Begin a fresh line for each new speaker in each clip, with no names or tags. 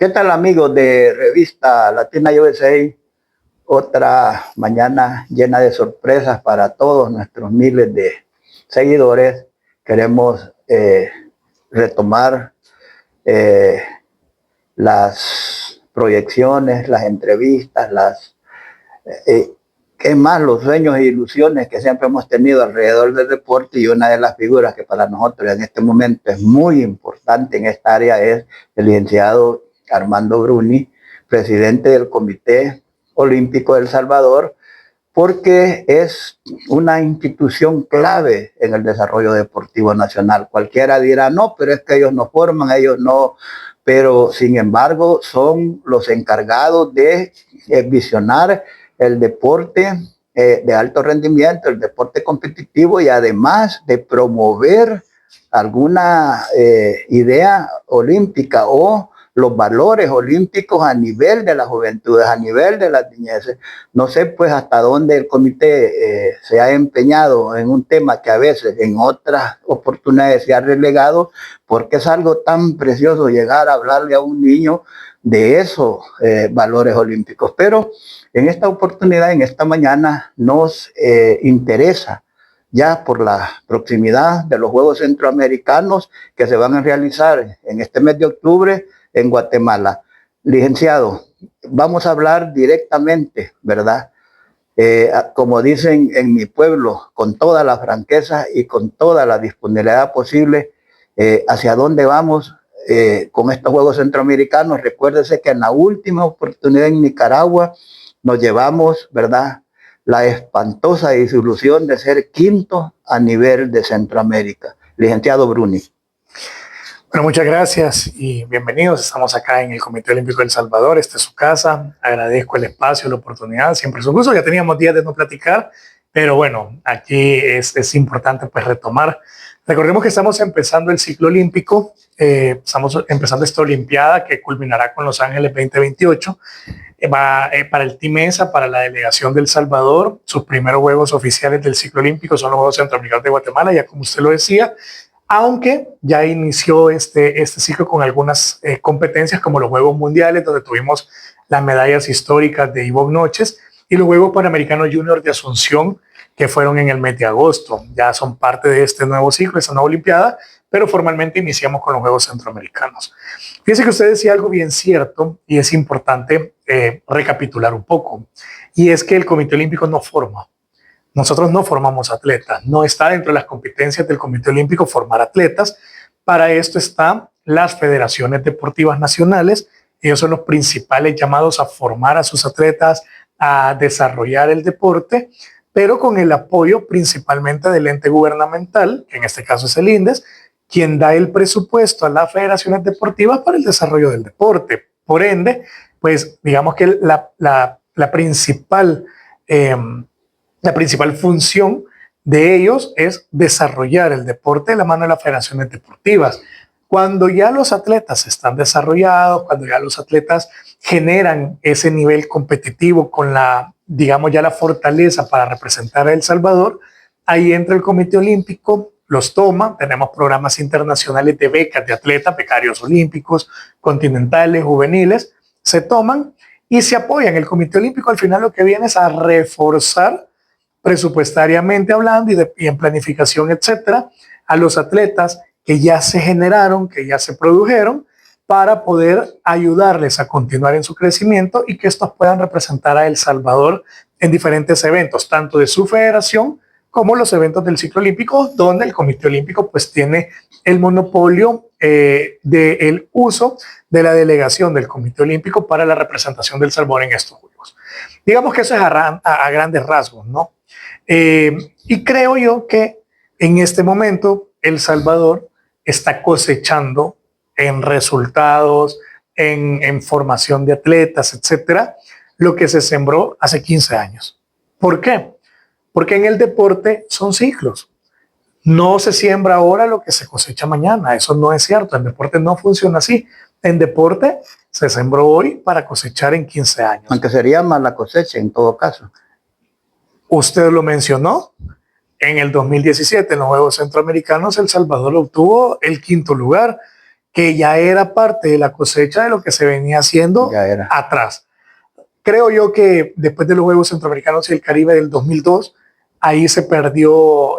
¿Qué tal, amigos de Revista Latina USA? Otra mañana llena de sorpresas para todos nuestros miles de seguidores. Queremos retomar eh, las proyecciones, las entrevistas, eh, ¿qué más? Los sueños e ilusiones que siempre hemos tenido alrededor del deporte, y una de las figuras que para nosotros en este momento es muy importante en esta área es el licenciado Armando Bruni, presidente del Comité Olímpico de El Salvador, porque es una institución clave en el desarrollo deportivo nacional. Cualquiera dirá, no, pero es que ellos no forman, ellos no, pero sin embargo son los encargados de visionar el deporte de alto rendimiento, el deporte competitivo, y además de promover alguna idea olímpica o los valores olímpicos a nivel de las juventudes, a nivel de las niñeces. No sé pues hasta dónde el comité se ha empeñado en un tema que a veces en otras oportunidades se ha relegado, porque es algo tan precioso llegar a hablarle a un niño de esos valores olímpicos. Pero en esta oportunidad, en esta mañana, nos interesa, ya por la proximidad de los Juegos Centroamericanos que se van a realizar en este mes de octubre en Guatemala. Licenciado, vamos a hablar directamente, ¿verdad? Como dicen en mi pueblo, con toda la franqueza y con toda la disponibilidad posible, hacia dónde vamos con estos Juegos Centroamericanos. Recuérdese que en la última oportunidad en Nicaragua nos llevamos, ¿verdad?, la espantosa desilusión de ser quinto a nivel de Centroamérica. Licenciado Bruni.
Bueno, muchas gracias y bienvenidos. Estamos acá en el Comité Olímpico de El Salvador. Esta es su casa. Agradezco el espacio, la oportunidad. Siempre es un gusto. Ya teníamos días de no platicar, pero bueno, aquí es importante pues retomar. Recordemos que estamos empezando el ciclo olímpico. Estamos empezando esta olimpiada que culminará con Los Ángeles 2028. Va para el Team ESA, para la delegación de El Salvador. Sus primeros juegos oficiales del ciclo olímpico son los Juegos Centroamericanos de Guatemala, ya como usted lo decía, aunque ya inició este ciclo con algunas competencias como los Juegos Mundiales, donde tuvimos las medallas históricas de Ivonne Noches, y los Juegos Panamericanos Junior de Asunción, que fueron en el mes de agosto. Ya son parte de este nuevo ciclo, esta nueva olimpiada, pero formalmente iniciamos con los Juegos Centroamericanos. Fíjese que usted decía algo bien cierto y es importante recapitular un poco, y es que el Comité Olímpico no forma. Nosotros no formamos atletas, no está dentro de las competencias del Comité Olímpico formar atletas. Para esto están las federaciones deportivas nacionales. Ellos son los principales llamados a formar a sus atletas, a desarrollar el deporte, pero con el apoyo principalmente del ente gubernamental, que en este caso es el INDES, quien da el presupuesto a las federaciones deportivas para el desarrollo del deporte. Por ende, pues digamos que la principal función de ellos es desarrollar el deporte de la mano de las federaciones deportivas. Cuando ya los atletas están desarrollados, cuando ya los atletas generan ese nivel competitivo con digamos ya la fortaleza para representar a El Salvador, ahí entra el Comité Olímpico, los toma. Tenemos programas internacionales de becas de atletas, becarios olímpicos, continentales, juveniles, se toman y se apoyan. El Comité Olímpico al final lo que viene es a reforzar presupuestariamente hablando y en planificación, etcétera, a los atletas que ya se generaron, que ya se produjeron, para poder ayudarles a continuar en su crecimiento y que estos puedan representar a El Salvador en diferentes eventos, tanto de su federación como los eventos del ciclo olímpico, donde el Comité Olímpico pues tiene el monopolio del uso de la delegación del Comité Olímpico para la representación del Salvador en estos Juegos. Digamos que eso es a grandes rasgos, ¿no? Y creo yo que en este momento El Salvador está cosechando en resultados, en formación de atletas, etcétera, lo que se sembró hace 15 años. ¿Por qué? Porque en el deporte son ciclos. No se siembra ahora lo que se cosecha mañana. Eso no es cierto. En deporte no funciona así. En deporte se sembró hoy para cosechar en 15 años.
Aunque sería mala cosecha en todo caso.
Usted lo mencionó. En el 2017, en los Juegos Centroamericanos, El Salvador obtuvo el 5º lugar, que ya era parte de la cosecha de lo que se venía haciendo
Ya era.
atrás. Creo yo que después de los Juegos Centroamericanos y el Caribe del 2002, ahí se perdió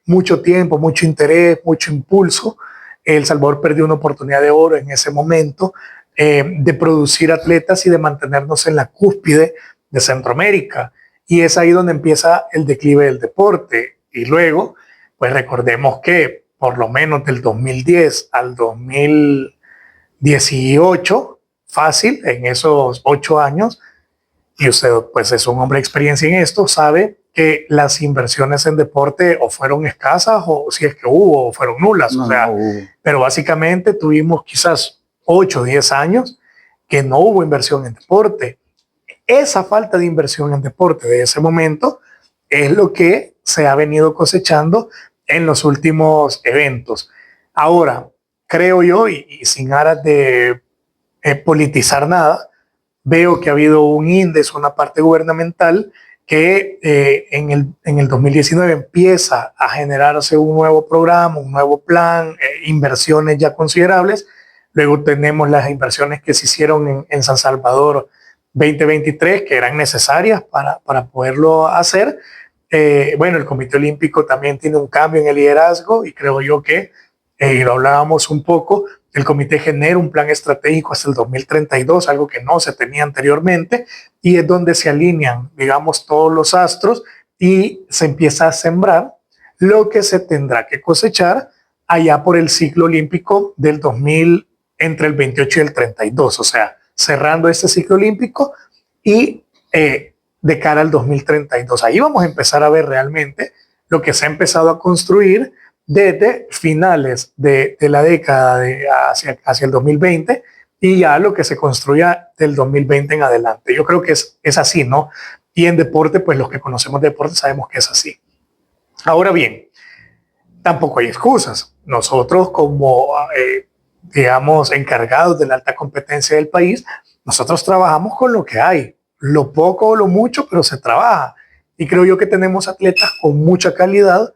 mucho tiempo, mucho interés, mucho impulso. El Salvador perdió una oportunidad de oro en ese momento de producir atletas y de mantenernos en la cúspide de Centroamérica. Y es ahí donde empieza el declive del deporte. Y luego, pues recordemos que por lo menos del 2010 al 2018, fácil, en esos 8 años, y usted pues es un hombre de experiencia en esto, sabe que las inversiones en deporte o fueron escasas o si es que hubo, o fueron nulas.
No,
o sea,
no hubo.
pero básicamente tuvimos quizás 8 o 10 años que no hubo inversión en deporte. Esa falta de inversión en deporte de ese momento es lo que se ha venido cosechando en los últimos eventos. Ahora, creo yo, y sin aras de politizar nada, veo que ha habido un índice, una parte gubernamental que en el 2019 empieza a generarse un nuevo programa, un nuevo plan, inversiones ya considerables. Luego tenemos las inversiones que se hicieron en San Salvador 2023, que eran necesarias para poderlo hacer. Bueno, el Comité Olímpico también tiene un cambio en el liderazgo y creo yo que, y lo hablábamos un poco, el comité genera un plan estratégico hasta el 2032, algo que no se tenía anteriormente, y es donde se alinean, digamos, todos los astros y se empieza a sembrar lo que se tendrá que cosechar allá por el ciclo olímpico del 2000, entre el 28 y el 32, o sea, cerrando este ciclo olímpico y de cara al 2032. Ahí vamos a empezar a ver realmente lo que se ha empezado a construir desde finales de la década hacia el 2020 y ya lo que se construya del 2020 en adelante. Yo creo que es así, ¿no? Y en deporte, pues los que conocemos deporte sabemos que es así. Ahora bien, tampoco hay excusas. Nosotros como, digamos, encargados de la alta competencia del país, nosotros trabajamos con lo que hay, lo poco o lo mucho, pero se trabaja. Y creo yo que tenemos atletas con mucha calidad.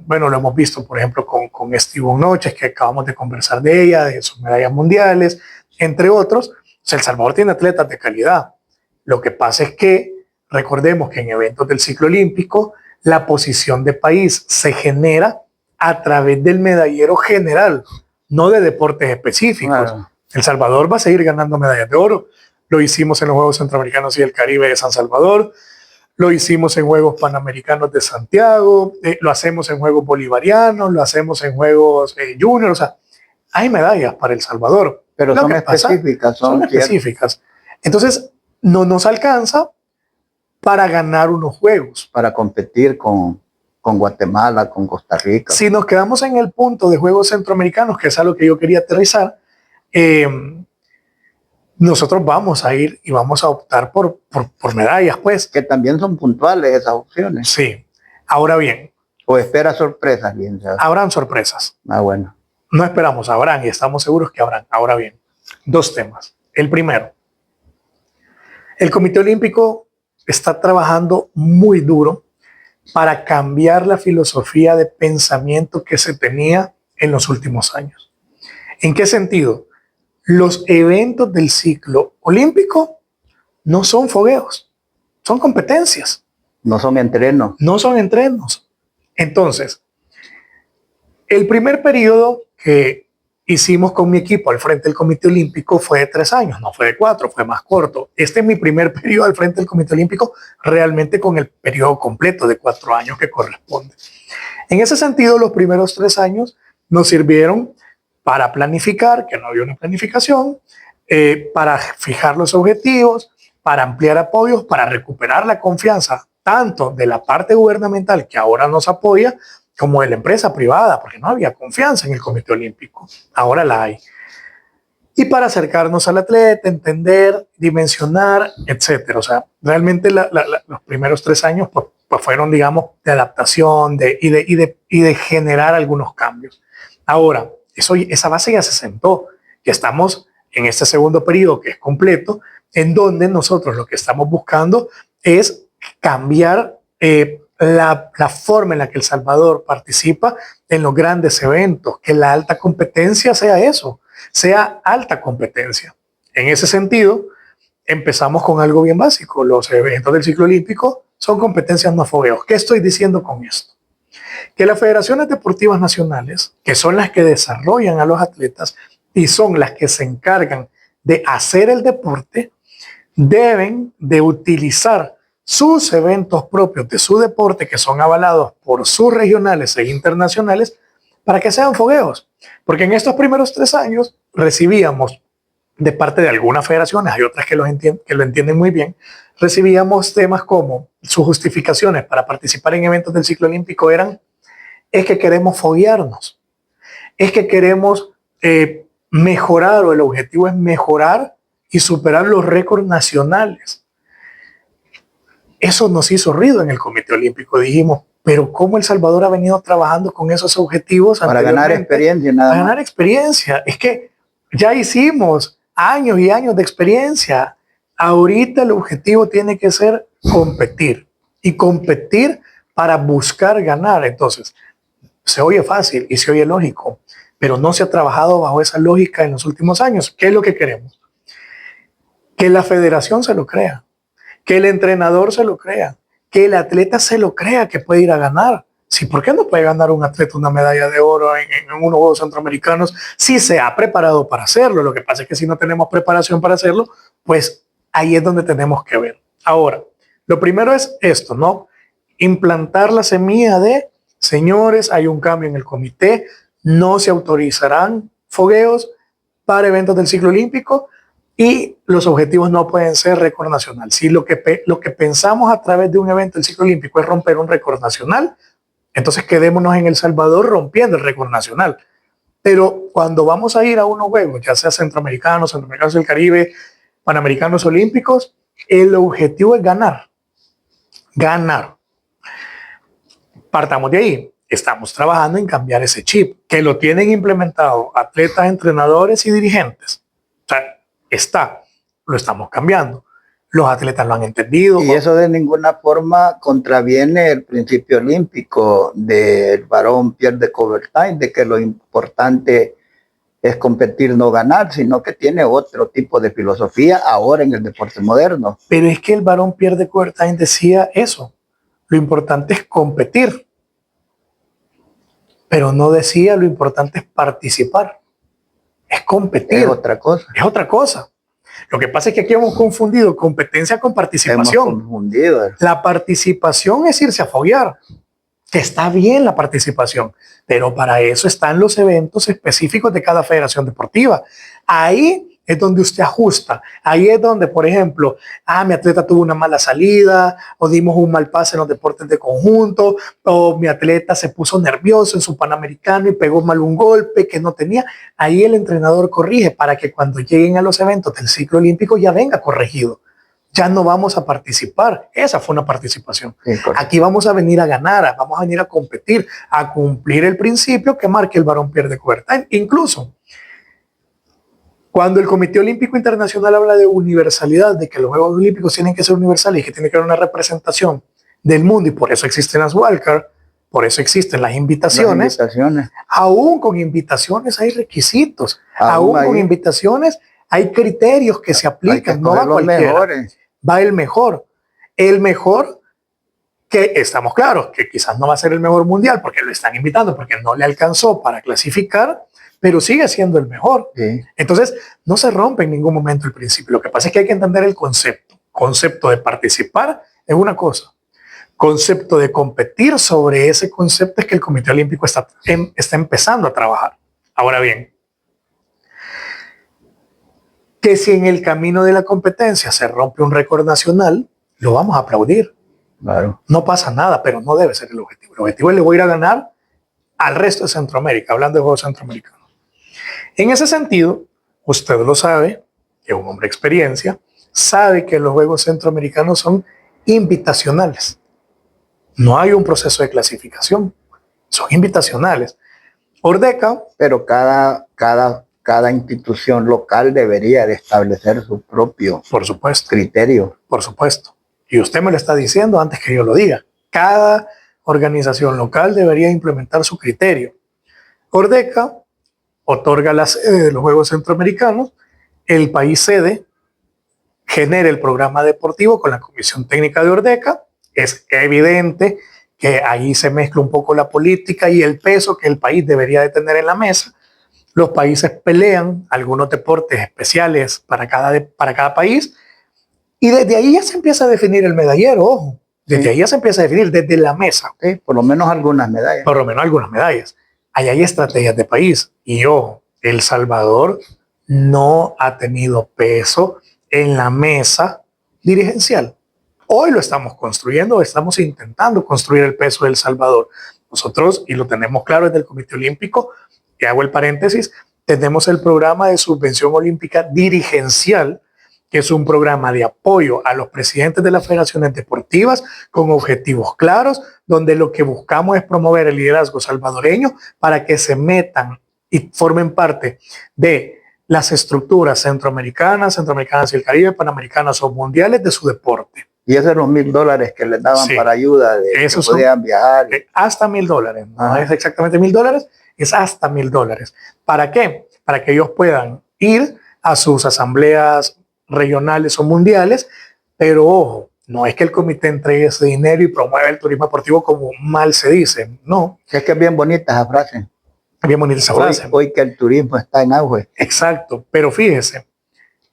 Bueno, lo hemos visto, por ejemplo, con Estivo Noches, que acabamos de conversar de ella, de sus medallas mundiales, entre otros. O sea, El Salvador tiene atletas de calidad. Lo que pasa es que recordemos que en eventos del ciclo olímpico, la posición de país se genera a través del medallero general, no de deportes específicos.
Claro.
El Salvador va a seguir ganando medallas de oro. Lo hicimos en los Juegos Centroamericanos y el Caribe de San Salvador. Lo hicimos en Juegos Panamericanos de Santiago, lo hacemos en Juegos Bolivarianos, lo hacemos en Juegos Junior, o sea, hay medallas para El Salvador.
Pero son específicas,
son específicas. Entonces, no nos alcanza para ganar unos Juegos.
Para competir con Guatemala, con Costa Rica.
Si nos quedamos en el punto de Juegos Centroamericanos, que es algo que yo quería aterrizar, nosotros vamos a ir y vamos a optar por medallas, pues.
Que también son puntuales esas opciones.
Sí. Ahora bien.
O espera sorpresas, bien sabes.
Habrán sorpresas.
Ah, bueno.
No esperamos, habrán y estamos seguros que habrán. Ahora bien, 2 temas. El primero, el Comité Olímpico está trabajando muy duro para cambiar la filosofía de pensamiento que se tenía en los últimos años. ¿En qué sentido? Los eventos del ciclo olímpico no son fogueos, son competencias.
No son entrenos.
No son entrenos. Entonces, el primer periodo que hicimos con mi equipo al frente del Comité Olímpico fue de 3 años, no fue de 4, fue más corto. Este es mi primer periodo al frente del Comité Olímpico, realmente con el periodo completo de 4 años que corresponde. En ese sentido, los primeros 3 años nos sirvieron para planificar, que no había una planificación, para fijar los objetivos, para ampliar apoyos, para recuperar la confianza tanto de la parte gubernamental que ahora nos apoya, como de la empresa privada, porque no había confianza en el Comité Olímpico. Ahora la hay. Y para acercarnos al atleta, entender, dimensionar, etcétera. O sea, realmente los primeros 3 años pues fueron, digamos, de adaptación y de generar algunos cambios. Ahora, esa base ya se sentó. Ya estamos en este segundo periodo que es completo, en donde nosotros lo que estamos buscando es cambiar la forma en la que El Salvador participa en los grandes eventos, que la alta competencia sea eso, sea alta competencia. En ese sentido, empezamos con algo bien básico. Los eventos del ciclo olímpico son competencias no fogueos. ¿Qué estoy diciendo con esto? Que las federaciones deportivas nacionales, que son las que desarrollan a los atletas y son las que se encargan de hacer el deporte, deben de utilizar sus eventos propios de su deporte, que son avalados por sus regionales e internacionales, para que sean fogueos. Porque en estos primeros 3 años recibíamos de parte de algunas federaciones, hay otras que lo entienden muy bien, recibíamos temas como sus justificaciones para participar en eventos del ciclo olímpico eran: es que queremos foguearnos, es que queremos mejorar, o el objetivo es mejorar y superar los récords nacionales. Eso nos hizo ruido en el Comité Olímpico. Dijimos, pero ¿cómo El Salvador ha venido trabajando con esos objetivos?
Para ganar experiencia, nada
más. Para
más.
ganar experiencia. Es que ya hicimos años y años de experiencia. Ahorita el objetivo tiene que ser competir. Y competir para buscar ganar. Entonces, se oye fácil y se oye lógico, pero no se ha trabajado bajo esa lógica en los últimos años. ¿Qué es lo que queremos? Que la federación se lo crea, que el entrenador se lo crea, que el atleta se lo crea que puede ir a ganar. Sí, ¿por qué no puede ganar un atleta una medalla de oro en unos Juegos Centroamericanos si se ha preparado para hacerlo? Lo que pasa es que si no tenemos preparación para hacerlo, pues ahí es donde tenemos que ver. Ahora, lo primero es esto, ¿no? Implantar la semilla de: señores, hay un cambio en el comité, no se autorizarán fogueos para eventos del ciclo olímpico y los objetivos no pueden ser récord nacional. Si lo que pensamos a través de un evento del ciclo olímpico es romper un récord nacional, entonces quedémonos en El Salvador rompiendo el récord nacional. Pero cuando vamos a ir a unos juegos, ya sea centroamericanos del Caribe, panamericanos olímpicos, el objetivo es ganar. Ganar. Partamos de ahí. Estamos trabajando en cambiar ese chip, que lo tienen implementado atletas, entrenadores y dirigentes. O sea, lo estamos cambiando. Los atletas lo han entendido.
Y eso de ninguna forma contraviene el principio olímpico del varón Pierre de Coubertin, de que lo importante es competir, no ganar, sino que tiene otro tipo de filosofía ahora en el deporte moderno.
Pero es que el varón Pierre de Coubertin decía eso. Lo importante es competir. Pero no decía lo importante es participar. Es competir.
Es otra cosa.
Es otra cosa. Lo que pasa es que aquí hemos confundido competencia con participación.
Hemos confundido.
La participación es irse a foguear, que está bien la participación, pero para eso están los eventos específicos de cada federación deportiva. Ahí es donde usted ajusta. Ahí es donde, por ejemplo, mi atleta tuvo una mala salida, o dimos un mal pase en los deportes de conjunto, o mi atleta se puso nervioso en su Panamericano y pegó mal un golpe que no tenía. Ahí el entrenador corrige para que cuando lleguen a los eventos del ciclo olímpico ya venga corregido. Ya no vamos a participar. Esa fue una participación. Sí, aquí vamos a venir a ganar, vamos a venir a competir, a cumplir el principio que marca el varón Pierre de Coubertin. Incluso cuando el Comité Olímpico Internacional habla de universalidad, de que los Juegos Olímpicos tienen que ser universales y que tiene que haber una representación del mundo, y por eso existen las wildcards, por eso existen las invitaciones. Aún con invitaciones hay requisitos, aún con invitaciones hay criterios que se aplican, no va cualquiera, va el mejor. El mejor, que estamos claros que quizás no va a ser el mejor mundial porque lo están invitando, porque no le alcanzó para clasificar, pero sigue siendo el mejor. Sí. Entonces, no se rompe en ningún momento el principio. Lo que pasa es que hay que entender el concepto. Concepto de participar es una cosa. Concepto de competir, sobre ese concepto es que el Comité Olímpico está empezando a trabajar. Ahora bien, que si en el camino de la competencia se rompe un récord nacional, lo vamos a aplaudir. Claro. No pasa nada, pero no debe ser el objetivo. El objetivo es: le voy a ir a ganar al resto de Centroamérica, hablando de Juegos Centroamericanos. En ese sentido, usted lo sabe, que es un hombre de experiencia, sabe que los Juegos Centroamericanos son invitacionales. No hay un proceso de clasificación, son invitacionales. Ordeca.
Pero cada institución local debería de establecer su propio
por supuesto,
criterio.
Por supuesto. Y usted me lo está diciendo antes que yo lo diga, Cada organización local debería implementar su criterio. Ordeca otorga la sede de los Juegos Centroamericanos, el país sede genera el programa deportivo con la Comisión Técnica de Ordeca. Es evidente que ahí se mezcla un poco la política y el peso que el país debería de tener en la mesa. Los países pelean algunos deportes especiales para cada país y desde ahí ya se empieza a definir el medallero, ojo. Desde ahí ya se empieza a definir, desde la mesa.
Sí, por lo menos algunas medallas.
Por lo menos algunas medallas. Ahí hay estrategias de país. Y ojo, El Salvador no ha tenido peso en la mesa dirigencial. Hoy lo estamos construyendo, estamos intentando construir el peso de El Salvador. Nosotros, y lo tenemos claro desde el Comité Olímpico, y hago el paréntesis, tenemos el programa de subvención olímpica dirigencial, que es un programa de apoyo a los presidentes de las federaciones deportivas con objetivos claros, donde lo que buscamos es promover el liderazgo salvadoreño para que se metan y formen parte de las estructuras centroamericanas y el Caribe, panamericanas o mundiales de su deporte.
Y esos eran los $1,000 que les daban para ayuda, de que podían viajar.
Hasta $1,000, no es exactamente $1,000, es hasta $1,000. ¿Para qué? Para que ellos puedan ir a sus asambleas regionales o mundiales, pero ojo, no es que el comité entregue ese dinero y promueva el turismo deportivo como mal se dice, no.
Es que es bien bonita esa frase.
Es bien bonita esa frase.
Hoy que el turismo está en auge.
Exacto, pero fíjese,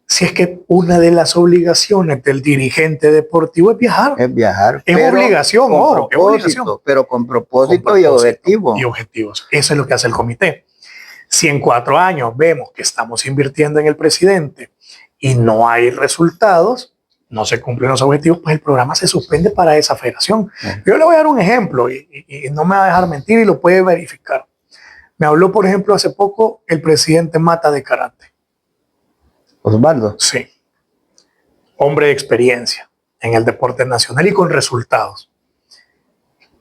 si es que una de las obligaciones del dirigente deportivo es viajar.
Es viajar.
Es obligación, ojo, es obligación.
Pero con propósito y objetivos.
Y objetivos. Eso es lo que hace el comité. Si en 4 años vemos que estamos invirtiendo en el presidente y no hay resultados, no se cumplen los objetivos, pues el programa se suspende para esa federación. Yo le voy a dar un ejemplo y no me va a dejar mentir y lo puede verificar. Me habló, por ejemplo, hace poco el presidente Mata de karate.
Osvaldo.
Sí. Hombre de experiencia en el deporte nacional y con resultados.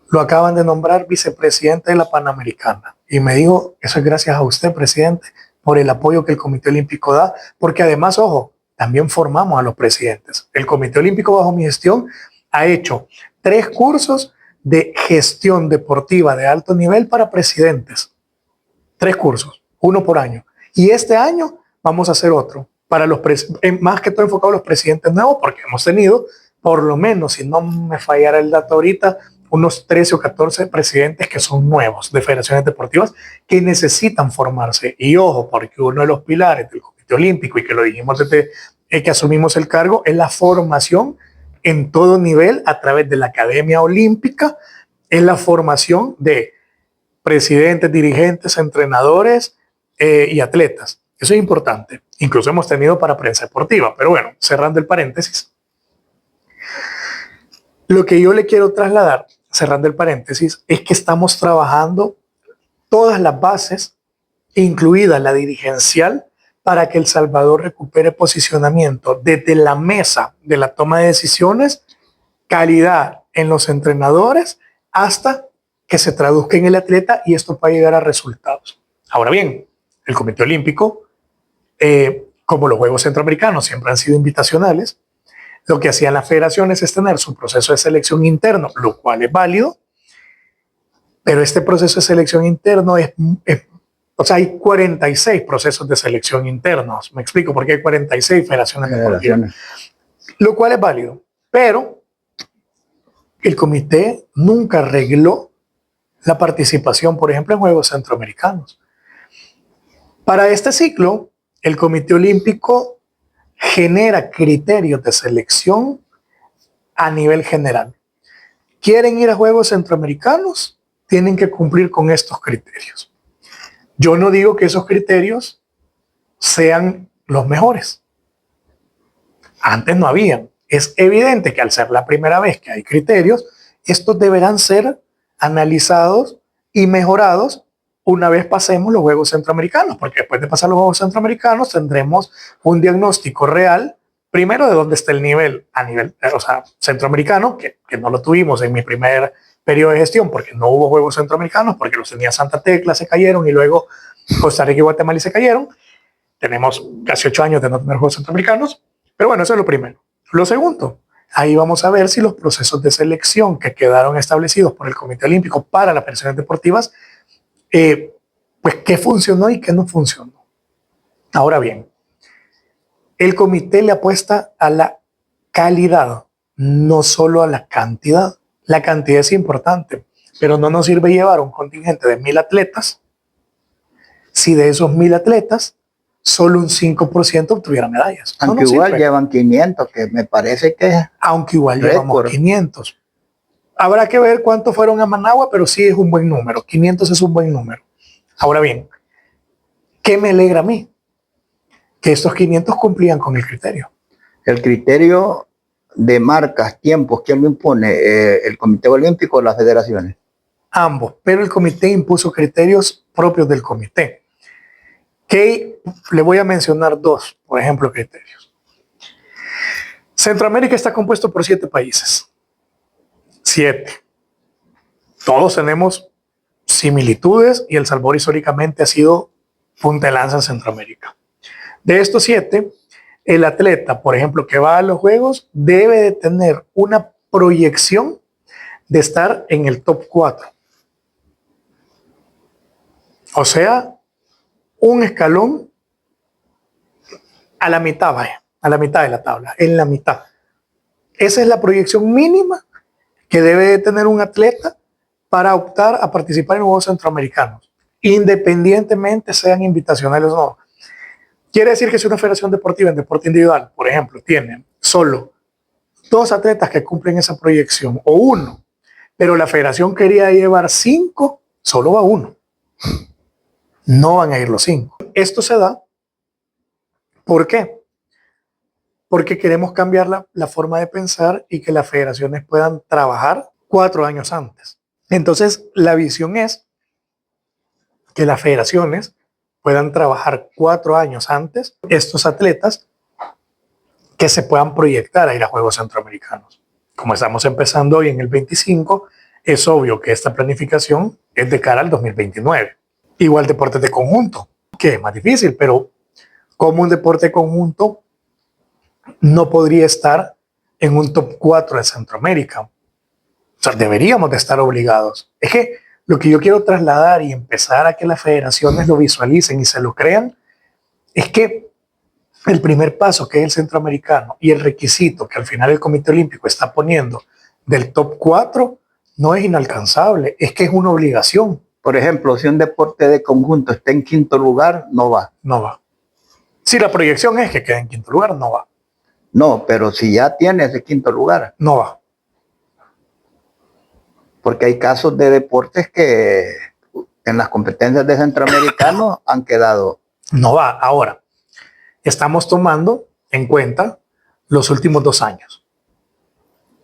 Lo acaban de nombrar vicepresidente de la Panamericana. Y me dijo, eso es gracias a usted, presidente, por el apoyo que el Comité Olímpico da, porque además, ojo, también formamos a los presidentes. El Comité Olímpico, bajo mi gestión, ha hecho 3 cursos de gestión deportiva de alto nivel para presidentes. 3 cursos, 1 por año. Y este año vamos a hacer otro, para los más que todo enfocado a los presidentes nuevos, porque hemos tenido, por lo menos, si no me fallara el dato ahorita, unos 13 o 14 presidentes que son nuevos de federaciones deportivas que necesitan formarse. Y ojo, porque uno de los pilares del Comité Olímpico, y que lo dijimos desde que asumimos el cargo, es la formación en todo nivel a través de la Academia Olímpica, es la formación de presidentes, dirigentes, entrenadores y atletas. Eso es importante. Incluso hemos tenido para prensa deportiva. Pero bueno, cerrando el paréntesis, lo que yo le quiero trasladar, cerrando el paréntesis, es que estamos trabajando todas las bases, incluida la dirigencial, para que El Salvador recupere posicionamiento desde la mesa de la toma de decisiones, calidad en los entrenadores, hasta que se traduzca en el atleta y esto pueda llegar a resultados. Ahora bien, el Comité Olímpico, como los Juegos Centroamericanos siempre han sido invitacionales, lo que hacían las federaciones es tener su proceso de selección interno, lo cual es válido, pero este proceso de selección interno o sea, hay 46 procesos de selección internos. Me explico por qué hay 46 federaciones deportivas, lo cual es válido, pero el comité nunca arregló la participación, por ejemplo, en Juegos Centroamericanos. Para este ciclo, el Comité Olímpico genera criterios de selección a nivel general. ¿Quieren ir a Juegos Centroamericanos? Tienen que cumplir con estos criterios. Yo no digo que esos criterios sean los mejores. Antes no habían. Es evidente que al ser la primera vez que hay criterios, estos deberán ser analizados y mejorados una vez pasemos los Juegos Centroamericanos, porque después de pasar los Juegos Centroamericanos tendremos un diagnóstico real, primero de dónde está el nivel a nivel, o sea, centroamericano, que no lo tuvimos en mi primer periodo de gestión, porque no hubo Juegos Centroamericanos, porque los tenía Santa Tecla, se cayeron, y luego Costa Rica y Guatemala se cayeron. Tenemos casi 8 años de no tener Juegos Centroamericanos, pero bueno, eso es lo primero. Lo segundo, Ahí vamos a ver si los procesos de selección que quedaron establecidos por el Comité Olímpico para las federaciones deportivas, pues qué funcionó y qué no funcionó. Ahora bien, el comité le apuesta a la calidad, no solo a la cantidad. La cantidad es importante, pero no nos sirve llevar un contingente de 1,000 atletas si de esos 1,000 atletas solo un 5% obtuviera medallas.
Aunque igual llevan 500, que me parece que es
Aunque igual llevamos
récord.
500. Habrá que ver cuántos fueron a Managua, pero sí es un buen número. 500 es un buen número. Ahora bien, ¿qué me alegra a mí? Que estos 500 cumplían con el criterio.
El criterio de marcas, tiempos, ¿quién lo impone? ¿El Comité Olímpico o las federaciones?
Ambos, pero el comité impuso criterios propios del comité. Que le voy a mencionar dos, por ejemplo, criterios. Centroamérica está compuesto por 7 países. 7. Todos tenemos similitudes y El Salvador históricamente ha sido punta de lanza en Centroamérica. De estos 7, el atleta, por ejemplo, que va a los Juegos, debe de tener una proyección de estar en el top 4. O sea, un escalón a la mitad, vaya, a la mitad de la tabla, en la mitad. Esa es la proyección mínima que debe de tener un atleta para optar a participar en Juegos Centroamericanos, independientemente sean invitacionales o no. Quiere decir que si una federación deportiva en deporte individual, por ejemplo, tiene solo 2 atletas que cumplen esa proyección, o 1, pero la federación quería llevar 5, solo va 1. No van a ir los 5. Esto se da, ¿por qué? Porque queremos cambiar la forma de pensar y que las federaciones puedan trabajar 4 años antes. Entonces, la visión es que las federaciones puedan trabajar 4 años antes estos atletas que se puedan proyectar a ir a Juegos Centroamericanos. Como estamos empezando hoy en el 25, es obvio que esta planificación es de cara al 2029. Igual deportes de conjunto, que es más difícil, pero como un deporte de conjunto no podría estar en un top 4 de Centroamérica. O sea, deberíamos de estar obligados. Es que lo que yo quiero trasladar y empezar a que las federaciones lo visualicen y se lo crean, es que el primer paso, que es el centroamericano, y el requisito que al final el Comité Olímpico está poniendo del top 4, no es inalcanzable, es que es una obligación.
Por ejemplo, si un deporte de conjunto está en 5.º lugar, no va.
No va. Si la proyección es que quede en 5.º lugar, no va.
No, pero si ya tiene ese 5.º lugar.
No va.
Porque hay casos de deportes que en las competencias de centroamericanos han quedado.
No va. Ahora, estamos tomando en cuenta los últimos 2 años.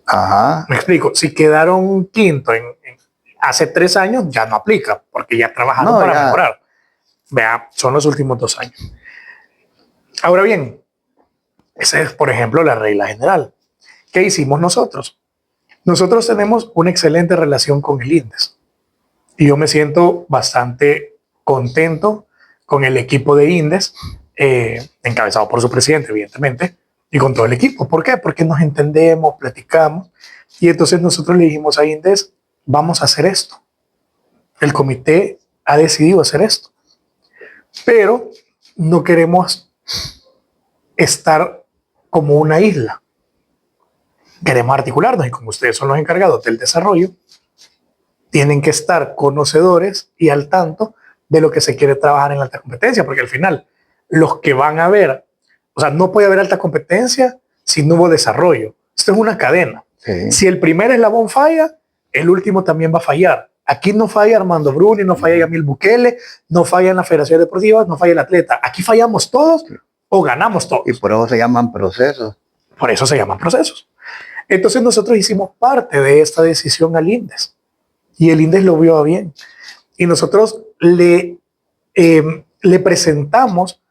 Ajá.
Me explico. Si quedaron quinto hace 3 años, ya no aplica, porque ya trabajaron para mejorar. Vea, son los últimos 2 años. Ahora bien, esa es, por ejemplo, la regla general. ¿Qué hicimos nosotros? Nosotros tenemos una excelente relación con el INDES y yo me siento bastante contento con el equipo de INDES, encabezado por su presidente, evidentemente, y con todo el equipo. ¿Por qué? Porque nos entendemos, platicamos, y entonces nosotros le dijimos a INDES, vamos a hacer esto. El comité ha decidido hacer esto, pero no queremos estar como una isla. Queremos articularnos y como ustedes son los encargados del desarrollo, tienen que estar conocedores y al tanto de lo que se quiere trabajar en alta competencia, porque al final los que van a ver, o sea, no puede haber alta competencia si no hubo desarrollo. Esto es una cadena.
Sí.
Si el primer eslabón falla, el último también va a fallar. Aquí no falla Armando Bruni, no falla Yamil Bukele, no falla en la Federación Deportiva, no falla el atleta. Aquí fallamos todos o ganamos todos.
Y por eso se llaman procesos.
Por eso se llaman procesos. Entonces nosotros hicimos parte de esta decisión al INDES y el INDES lo vio bien. Y nosotros le presentamos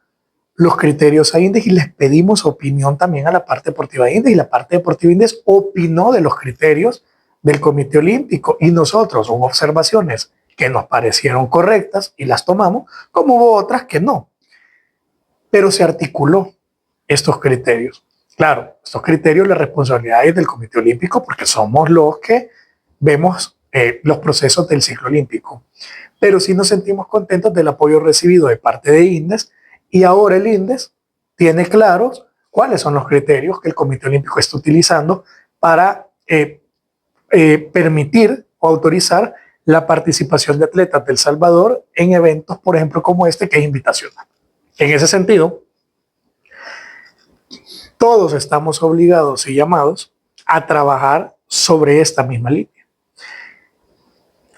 los criterios a INDES y les pedimos opinión también a la parte deportiva de INDES, y la parte deportiva de INDES opinó de los criterios del Comité Olímpico y nosotros hubo observaciones que nos parecieron correctas y las tomamos, como hubo otras que no. Pero se articuló estos criterios. Claro, estos criterios, la responsabilidad es del Comité Olímpico porque somos los que vemos los procesos del ciclo olímpico. Pero sí nos sentimos contentos del apoyo recibido de parte de INDES y ahora el INDES tiene claros cuáles son los criterios que el Comité Olímpico está utilizando para permitir o autorizar la participación de atletas del Salvador en eventos, por ejemplo, como este, que es invitacional. En ese sentido, todos estamos obligados y llamados a trabajar sobre esta misma línea.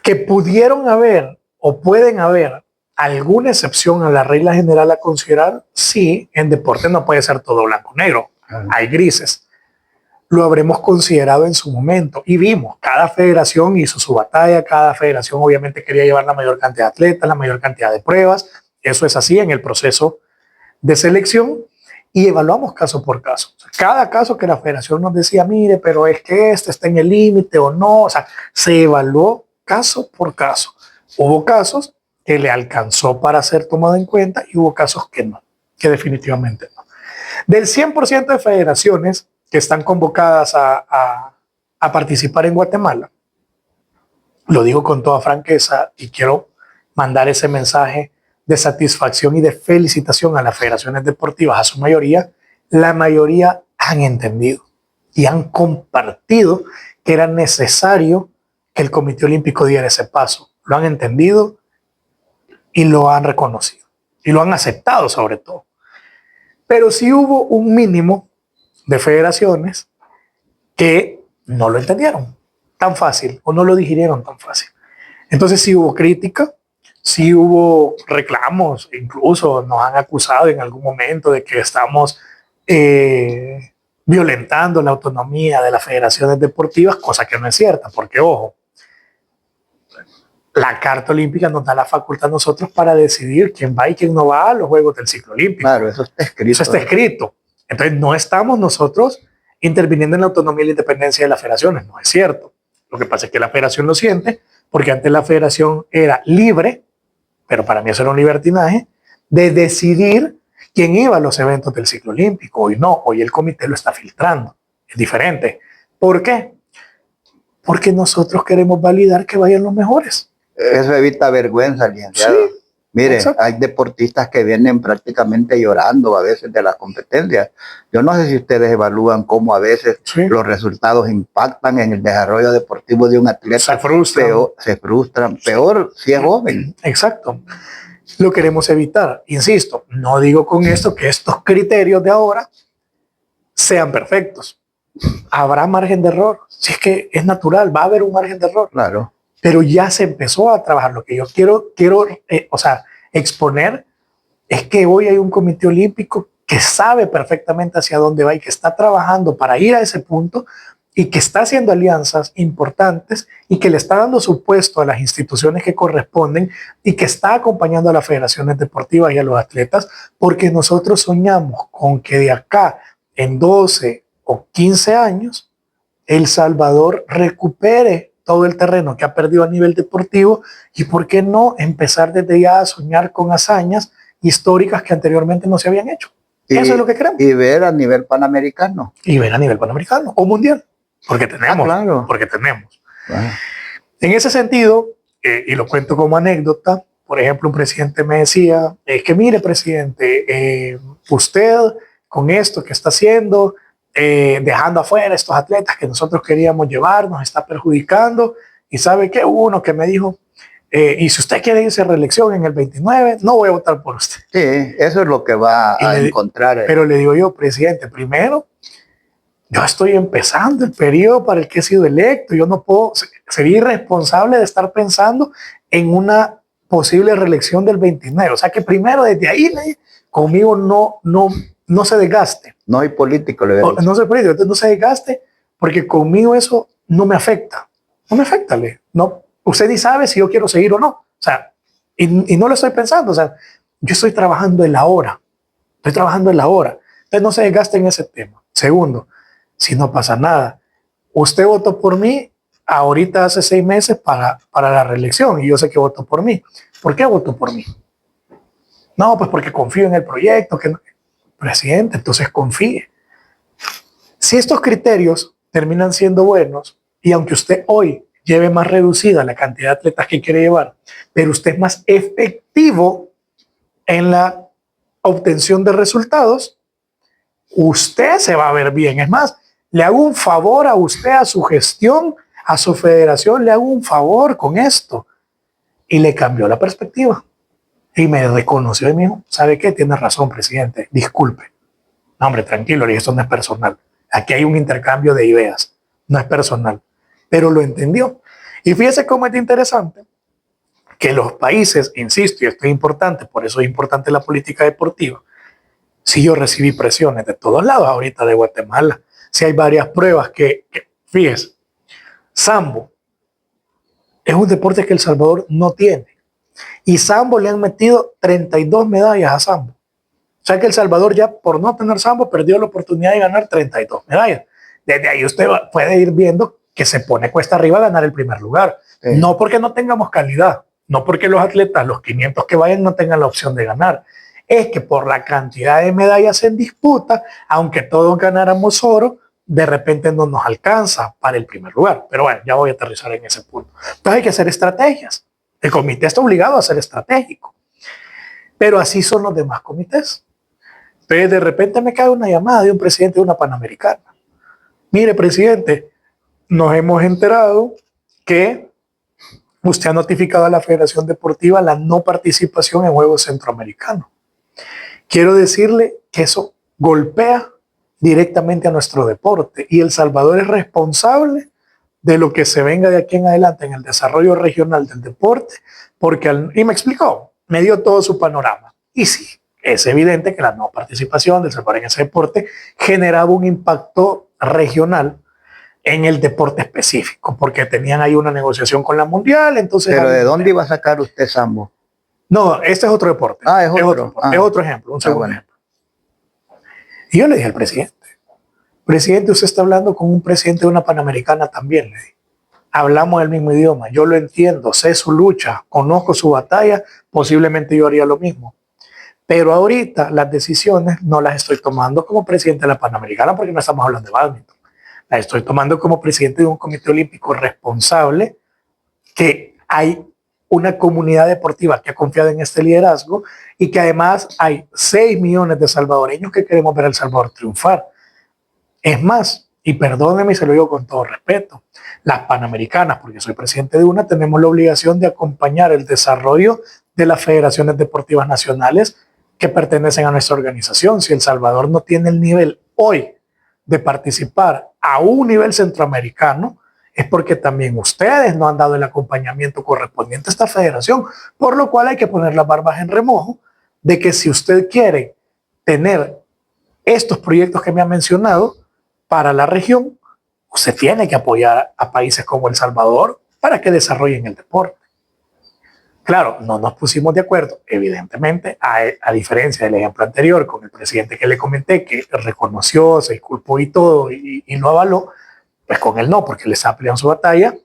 Que pudieron haber o pueden haber alguna excepción a la regla general a considerar, sí, en deporte no puede ser todo blanco o negro, hay grises. Lo habremos considerado en su momento y vimos, cada federación hizo su batalla, cada federación obviamente quería llevar la mayor cantidad de atletas, la mayor cantidad de pruebas, eso es así en el proceso de selección y evaluamos caso por caso. O sea, cada caso que la federación nos decía, mire, pero es que este está en el límite o no, o sea, se evaluó caso por caso. Hubo casos que le alcanzó para ser tomado en cuenta y hubo casos que no, que definitivamente no. Del 100% de federaciones que están convocadas a participar en Guatemala, lo digo con toda franqueza y quiero mandar ese mensaje de satisfacción y de felicitación a las federaciones deportivas, a su mayoría, la mayoría han entendido y han compartido que era necesario que el Comité Olímpico diera ese paso. Lo han entendido y lo han reconocido y lo han aceptado sobre todo. Pero sí hubo un mínimo de federaciones que no lo entendieron tan fácil o no lo digirieron tan fácil. Entonces sí hubo crítica, sí hubo reclamos, incluso nos han acusado en algún momento de que estamos violentando la autonomía de las federaciones deportivas, cosa que no es cierta, porque ojo, la Carta Olímpica nos da la facultad a nosotros para decidir quién va y quién no va a los Juegos del Ciclo Olímpico.
Claro, eso está escrito.
Eso está escrito. Entonces no estamos nosotros interviniendo en la autonomía y la independencia de las federaciones, no es cierto. Lo que pasa es que la federación lo siente, porque antes la federación era libre, pero para mí eso era un libertinaje, de decidir quién iba a los eventos del ciclo olímpico. Hoy no, hoy el comité lo está filtrando. Es diferente. ¿Por qué? Porque nosotros queremos validar que vayan los mejores.
Eso evita vergüenza, licenciado. Sí. Mire, exacto. Hay deportistas que vienen prácticamente llorando a veces de las competencias. Yo no sé si ustedes evalúan cómo a veces los resultados impactan en el desarrollo deportivo de un atleta. Se frustran. Peor si es joven.
Exacto. Lo queremos evitar. Insisto, no digo con esto que estos criterios de ahora sean perfectos. Habrá margen de error. Si es que es natural, va a haber un margen de error.
Claro.
Pero ya se empezó a trabajar. Lo que yo quiero exponer es que hoy hay un comité olímpico que sabe perfectamente hacia dónde va y que está trabajando para ir a ese punto y que está haciendo alianzas importantes y que le está dando su puesto a las instituciones que corresponden y que está acompañando a las federaciones deportivas y a los atletas, porque nosotros soñamos con que de acá en 12 o 15 años El Salvador recupere todo el terreno que ha perdido a nivel deportivo y por qué no empezar desde ya a soñar con hazañas históricas que anteriormente no se habían hecho. Eso es lo que queremos.
Y ver a nivel panamericano.
Y ver a nivel panamericano o mundial, porque tenemos.
Claro.
Porque tenemos. Bueno. En ese sentido, y lo cuento como anécdota, por ejemplo, un presidente me decía, que mire, presidente, usted con esto que está haciendo, dejando afuera estos atletas que nosotros queríamos llevar, nos está perjudicando. Y sabe que uno que me dijo, y si usted quiere irse a reelección en el 29, no voy a votar por usted.
Sí, eso es lo que va a encontrar.
Pero le digo yo, presidente, primero, yo estoy empezando el periodo para el que he sido electo. Yo no puedo, sería irresponsable de estar pensando en una posible reelección del 29. O sea que primero desde ahí conmigo no se desgaste.
No hay político, le
veo. No soy político, entonces no se desgaste, porque conmigo eso no me afecta. No me afecta, no. Usted ni sabe si yo quiero seguir o no. O sea, y no lo estoy pensando. O sea, yo estoy trabajando en la hora. Estoy trabajando en la hora. Entonces no se desgaste en ese tema. Segundo, si no pasa nada, usted votó por mí ahorita hace 6 meses para la reelección y yo sé que votó por mí. ¿Por qué votó por mí? No, pues porque confío en el proyecto. Presidente, entonces confíe. Si estos criterios terminan siendo buenos, y aunque usted hoy lleve más reducida la cantidad de atletas que quiere llevar, pero usted es más efectivo en la obtención de resultados, usted se va a ver bien. Es más, le hago un favor a usted, a su gestión, a su federación, le hago un favor con esto. Y le cambió la perspectiva. Y me reconoció y me dijo, ¿sabe qué? Tiene razón, presidente, disculpe. No, hombre, tranquilo, y esto no es personal. Aquí hay un intercambio de ideas, no es personal. Pero lo entendió. Y fíjese cómo es interesante que los países, insisto, y esto es importante, por eso es importante la política deportiva. Si yo recibí presiones de todos lados ahorita de Guatemala, si hay varias pruebas fíjese, sambo es un deporte que El Salvador no tiene. Y sambo le han metido 32 medallas a sambo. O sea que El Salvador ya por no tener sambo perdió la oportunidad de ganar 32 medallas. Desde ahí usted puede ir viendo que se pone cuesta arriba ganar el primer lugar. Sí. No porque no tengamos calidad, no porque los atletas, los 500 que vayan, no tengan la opción de ganar. Es que por la cantidad de medallas en disputa, aunque todos ganáramos oro, de repente no nos alcanza para el primer lugar. Pero bueno, ya voy a aterrizar en ese punto. Entonces hay que hacer estrategias. El comité está obligado a ser estratégico. Pero así son los demás comités. Entonces de repente me cae una llamada de un presidente de una Panamericana. Mire, presidente, nos hemos enterado que usted ha notificado a la Federación Deportiva la no participación en Juegos Centroamericanos. Quiero decirle que eso golpea directamente a nuestro deporte y El Salvador es responsable de lo que se venga de aquí en adelante en el desarrollo regional del deporte, porque y me explicó, me dio todo su panorama. Y sí, es evidente que la no participación del Salvador en ese deporte generaba un impacto regional en el deporte específico, porque tenían ahí una negociación con la mundial, entonces...
¿Pero de dónde iba a sacar usted sambo?
No, este es otro deporte.
Ah, es otro.
Es otro ejemplo, un segundo ejemplo. Y yo le dije al presidente, usted está hablando con un presidente de una Panamericana también, le dije. Hablamos el mismo idioma, yo lo entiendo, sé su lucha, conozco su batalla, posiblemente yo haría lo mismo. Pero ahorita las decisiones no las estoy tomando como presidente de la Panamericana porque no estamos hablando de bádminton. Las estoy tomando como presidente de un comité olímpico responsable, que hay una comunidad deportiva que ha confiado en este liderazgo y que además hay 6 millones de salvadoreños que queremos ver a El Salvador triunfar. Es más, y perdóneme y se lo digo con todo respeto, las Panamericanas, porque soy presidente de una, tenemos la obligación de acompañar el desarrollo de las federaciones deportivas nacionales que pertenecen a nuestra organización. Si El Salvador no tiene el nivel hoy de participar a un nivel centroamericano, es porque también ustedes no han dado el acompañamiento correspondiente a esta federación, por lo cual hay que poner las barbas en remojo de que si usted quiere tener estos proyectos que me ha mencionado para la región, usted tiene que apoyar a países como El Salvador para que desarrollen el deporte. Claro, no nos pusimos de acuerdo, evidentemente, a diferencia del ejemplo anterior con el presidente que le comenté, que reconoció, se disculpó y todo, y lo avaló, pues con él no, porque les ha peleado su batalla,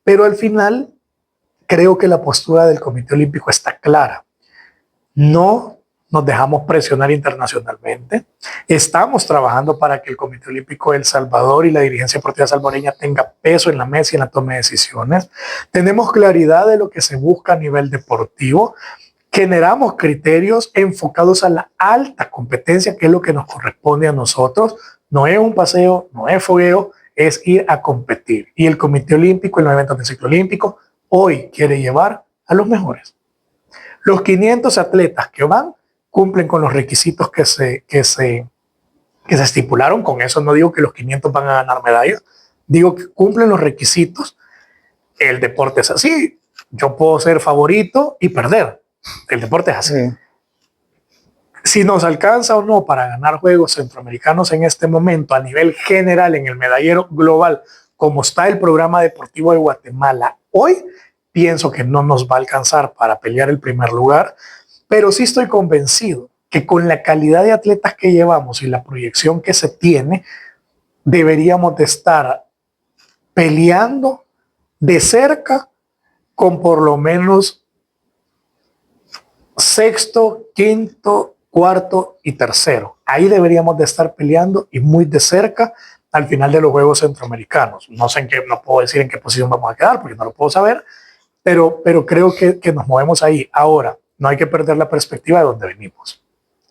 pero al final creo que la postura del Comité Olímpico está clara. No nos dejamos presionar internacionalmente. Estamos trabajando para que el Comité Olímpico de El Salvador y la dirigencia deportiva salvadoreña tenga peso en la mesa y en la toma de decisiones. Tenemos claridad de lo que se busca a nivel deportivo. Generamos criterios enfocados a la alta competencia, que es lo que nos corresponde a nosotros. No es un paseo, no es fogueo, es ir a competir. Y el Comité Olímpico, en los eventos del ciclo olímpico, hoy quiere llevar a los mejores. Los 500 atletas que van cumplen con los requisitos que se estipularon. Con eso no digo que los 500 van a ganar medallas, digo que cumplen los requisitos. El deporte es así. Yo puedo ser favorito y perder. El deporte es así. Sí. Si nos alcanza o no para ganar Juegos Centroamericanos en este momento a nivel general en el medallero global, como está el programa deportivo de Guatemala hoy, pienso que no nos va a alcanzar para pelear el primer lugar, pero sí estoy convencido que con la calidad de atletas que llevamos y la proyección que se tiene, deberíamos de estar peleando de cerca con por lo menos sexto, quinto, cuarto y tercero. ahí deberíamos de estar peleando y muy de cerca al final de los Juegos Centroamericanos. No sé en qué, no puedo decir en qué posición vamos a quedar porque no lo puedo saber, pero creo que nos movemos ahí. Ahora, no hay que perder la perspectiva de dónde venimos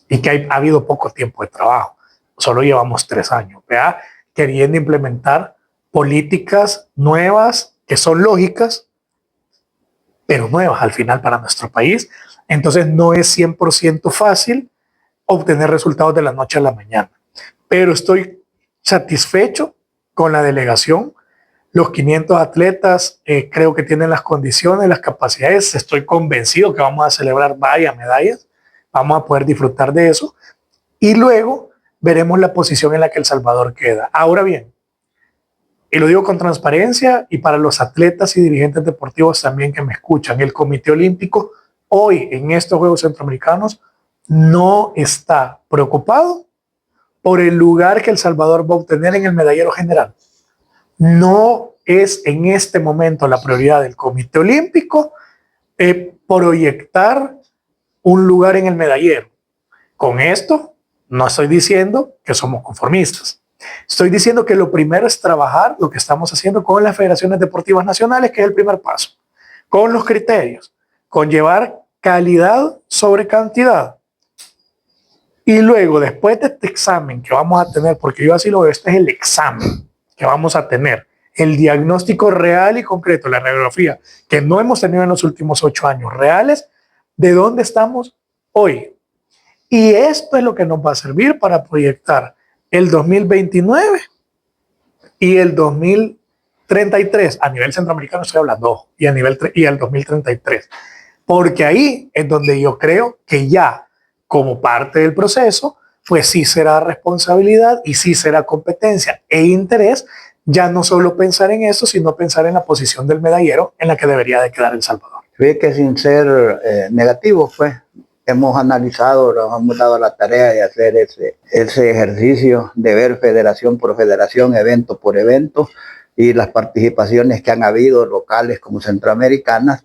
y que ha habido poco tiempo de trabajo. Solo llevamos 3 años, ¿verdad? Queriendo implementar políticas nuevas que son lógicas, pero nuevas al final para nuestro país. Entonces no es 100% fácil obtener resultados de la noche a la mañana, pero estoy satisfecho con la delegación. Los 500 atletas creo que tienen las condiciones, las capacidades. Estoy convencido que vamos a celebrar varias medallas. Vamos a poder disfrutar de eso. Y luego veremos la posición en la que El Salvador queda. Ahora bien, y lo digo con transparencia y para los atletas y dirigentes deportivos también que me escuchan, el Comité Olímpico hoy en estos Juegos Centroamericanos no está preocupado por el lugar que El Salvador va a obtener en el medallero general. No es en este momento la prioridad del Comité Olímpico proyectar un lugar en el medallero. Con esto no estoy diciendo que somos conformistas. Estoy diciendo que lo primero es trabajar lo que estamos haciendo con las federaciones deportivas nacionales, que es el primer paso, con los criterios, con llevar calidad sobre cantidad. Y luego, después de este examen que vamos a tener, porque yo así lo veo, este es el examen que vamos a tener, el diagnóstico real y concreto, la radiografía que no hemos tenido en los últimos 8 años reales, de dónde estamos hoy. Y esto es lo que nos va a servir para proyectar el 2029 y el 2033. A nivel centroamericano estoy hablando, y a nivel y el 2033. Porque ahí es donde yo creo que ya como parte del proceso, pues sí será responsabilidad y sí será competencia e interés ya no solo pensar en eso, sino pensar en la posición del medallero en la que debería de quedar El Salvador.
Fíjate que sin ser negativos, pues, hemos analizado, nos hemos dado la tarea de hacer ese ejercicio de ver federación por federación, evento por evento, y las participaciones que han habido locales como centroamericanas,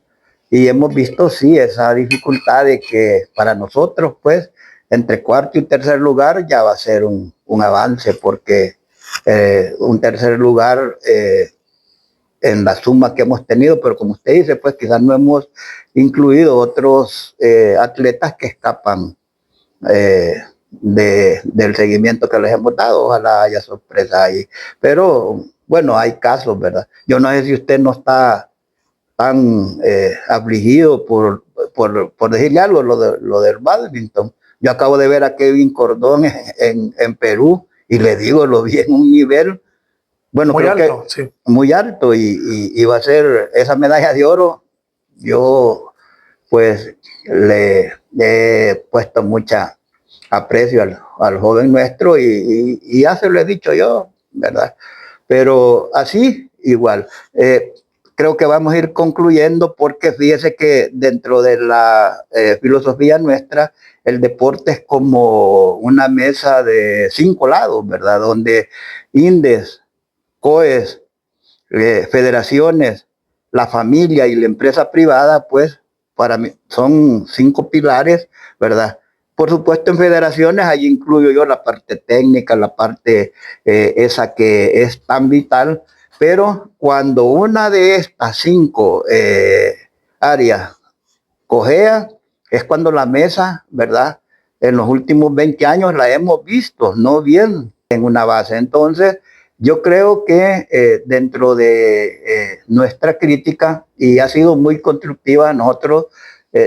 y hemos visto, sí, esa dificultad de que para nosotros, pues, entre cuarto y tercer lugar ya va a ser un avance, porque un tercer lugar en la suma que hemos tenido, pero como usted dice, pues quizás no hemos incluido otros atletas que escapan del seguimiento que les hemos dado. Ojalá haya sorpresa ahí. Pero bueno, hay casos, ¿verdad? Yo no sé si usted no está tan afligido por decirle algo, lo del badminton. Yo acabo de ver a Kevin Cordón en Perú y le digo, lo vi en un nivel, bueno,
muy
creo
alto,
que
sí.
muy alto, y va a ser esa medalla de oro. Yo pues le he puesto mucha aprecio al joven nuestro y ya se lo he dicho yo, ¿verdad? Pero así, igual. Creo que vamos a ir concluyendo porque fíjese que dentro de la filosofía nuestra, el deporte es como una mesa de 5 lados, ¿verdad? Donde INDES, COES, federaciones, la familia y la empresa privada, pues para mí son 5 pilares, ¿verdad? Por supuesto, en federaciones, ahí incluyo yo la parte técnica, la parte esa que es tan vital, pero cuando una de estas 5 áreas cojea, es cuando la mesa, ¿verdad? En los últimos 20 años la hemos visto, no bien en una base. Entonces, yo creo que dentro de nuestra crítica, y ha sido muy constructiva, nosotros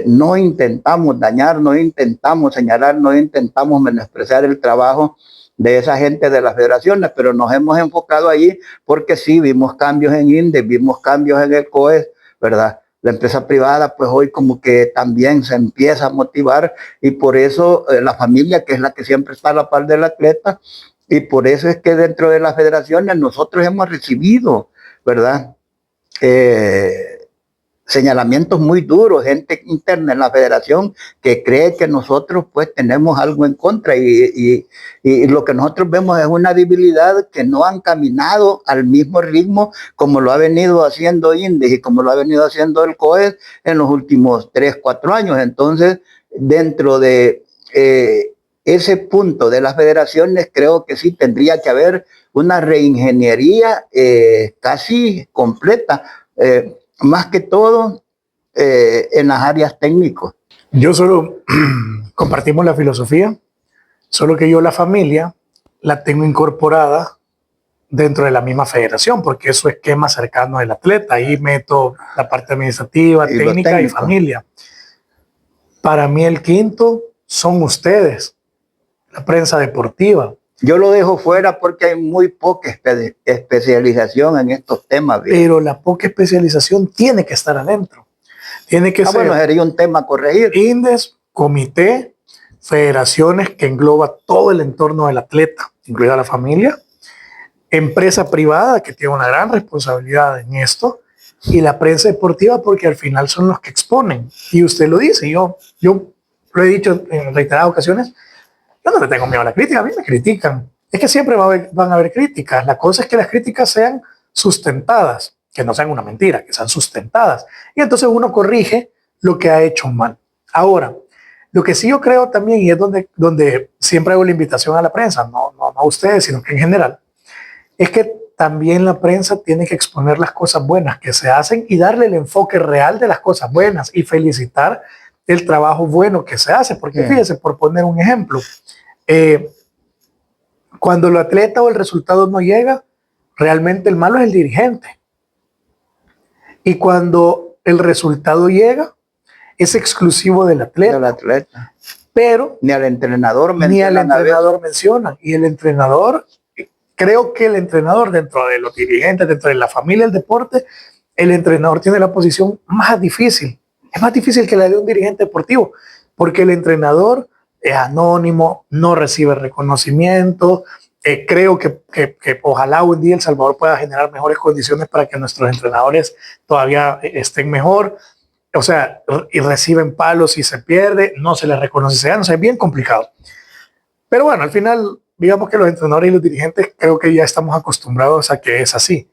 no intentamos dañar, no intentamos señalar, no intentamos menospreciar el trabajo de esa gente de las federaciones, pero nos hemos enfocado allí porque sí, vimos cambios en INDES, vimos cambios en el COES, ¿verdad? La empresa privada, pues hoy como que también se empieza a motivar, y por eso la familia, que es la que siempre está a la par del atleta, y por eso es que dentro de las federaciones nosotros hemos recibido, ¿verdad? Señalamientos muy duros, gente interna en la federación que cree que nosotros pues tenemos algo en contra, y lo que nosotros vemos es una debilidad, que no han caminado al mismo ritmo como lo ha venido haciendo INDES y como lo ha venido haciendo el COES en los últimos 3, 4 años. Entonces, dentro de ese punto de las federaciones, creo que sí tendría que haber una reingeniería casi completa, más que todo en las áreas técnicas.
Yo solo compartimos la filosofía, solo que yo la familia la tengo incorporada dentro de la misma federación, porque es su esquema cercano del atleta. Ahí meto la parte administrativa, técnica y familia. Para mí el quinto son ustedes, la prensa deportiva.
Yo lo dejo fuera porque hay muy poca especialización en estos temas. ¿Bien?
Pero la poca especialización tiene que estar adentro. Tiene que ser.
Bueno, sería un tema a corregir.
INDES, comité, federaciones que engloba todo el entorno del atleta, incluida la familia, empresa privada que tiene una gran responsabilidad en esto, y la prensa deportiva, porque al final son los que exponen. Y usted lo dice, yo lo he dicho en reiteradas ocasiones, yo no le tengo miedo a la crítica, a mí me critican. Es que siempre van a haber críticas. La cosa es que las críticas sean sustentadas, que no sean una mentira, que sean sustentadas. Y entonces uno corrige lo que ha hecho mal. Ahora, lo que sí yo creo también, y es donde siempre hago la invitación a la prensa, no a ustedes, sino que en general, es que también la prensa tiene que exponer las cosas buenas que se hacen y darle el enfoque real de las cosas buenas y felicitar el trabajo bueno que se hace. Porque fíjese, por poner un ejemplo, cuando el atleta o el resultado no llega, realmente el malo es el dirigente. Y cuando el resultado llega, es exclusivo del atleta. Pero
ni al entrenador
mencionan. Y el entrenador, creo que el entrenador, dentro de los dirigentes, dentro de la familia del deporte, el entrenador tiene la posición más difícil. Es más difícil que la de un dirigente deportivo, porque el entrenador es anónimo, no recibe reconocimiento. Creo que ojalá un día El Salvador pueda generar mejores condiciones para que nuestros entrenadores todavía estén mejor. O sea, y reciben palos y se pierde, no se les reconoce, o sea, es bien complicado. Pero bueno, al final, digamos que los entrenadores y los dirigentes creo que ya estamos acostumbrados a que es así.